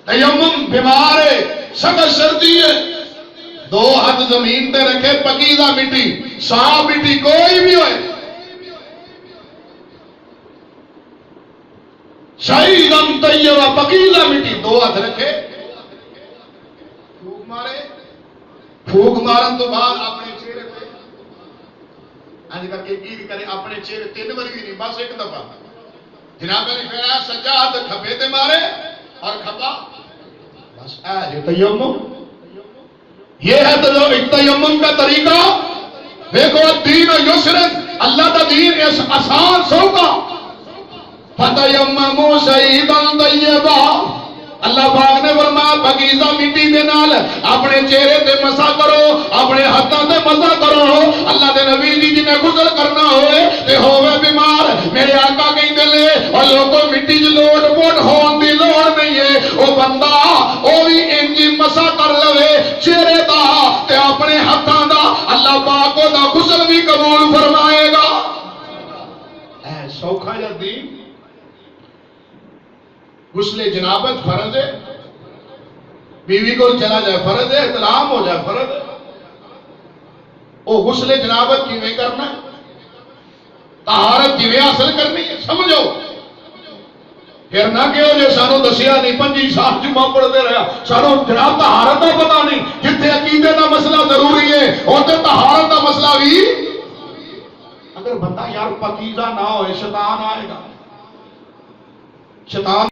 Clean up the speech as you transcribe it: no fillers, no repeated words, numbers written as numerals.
تیمم بیمار ہے، سخت سردی ہے، 2 ہاتھ زمین تے رکھے، پکیزہ مٹی، صاف مٹی کوئی بھی ہوئے، شہیدم طیبہ پکیزہ مٹی، 2 ہاتھ رکھے، پھوک مارے، پھوک مارن تو بعد اپنے چہرے پہ آج کر کے گیر کرے، اپنے چہرے 3 بار بھی نہیں، بس 1 دفعہ جناب علی فرمایا سجا ہاتھ کھبے تے مارے اور کھبا بس جو تیمم، یہ ہے تیمم کا طریقہ۔ دیکھو دین یسرن، اللہ کا دین آسان سوگا، فتیمموا صعیدا طیبا، اللہ پاک نے فرمایا پاکیزہ مٹی دے نال اپنے چہرے تے مسح کرو، اپنے ہاتھاں تے مسح کرو۔ اللہ دے نبی دی جنہیں غسل کرنا ہوئے تے ہوئے بیمار، میرے آقا کہندے نے اور لوگوں مٹی دی لوٹ پوٹ ہون دی لوڑ نہیں ہے، او بندہ او بھی انجی مسح کر لوے چہرے دا تے اپنے ہاتھاں دا، اللہ پاک او دا غسل بھی قبول فرمائے گا۔ اے سوکھا یا دین، غسل جنابت فرض ہے، بیوی کو چلا جائے فرض ہے، احترام ہو جائے فرض ہے، وہ غسل جنابت کیویں کرنا ہے، طہارت کیویں حاصل کرنی ہے، سمجھو۔ پھر نہ کہو جو سانو دسیا نہیں، 25 سال جمعہ پڑھتے رہا، سانو جناب طہارت کا پتہ نہیں، جتنے عقیدے کا مسئلہ ضروری ہے اوتے طہارت کا مسئلہ بھی۔ اگر بندہ یار پاکیزہ نہ ہوئے شیطان آئے گا، شیطان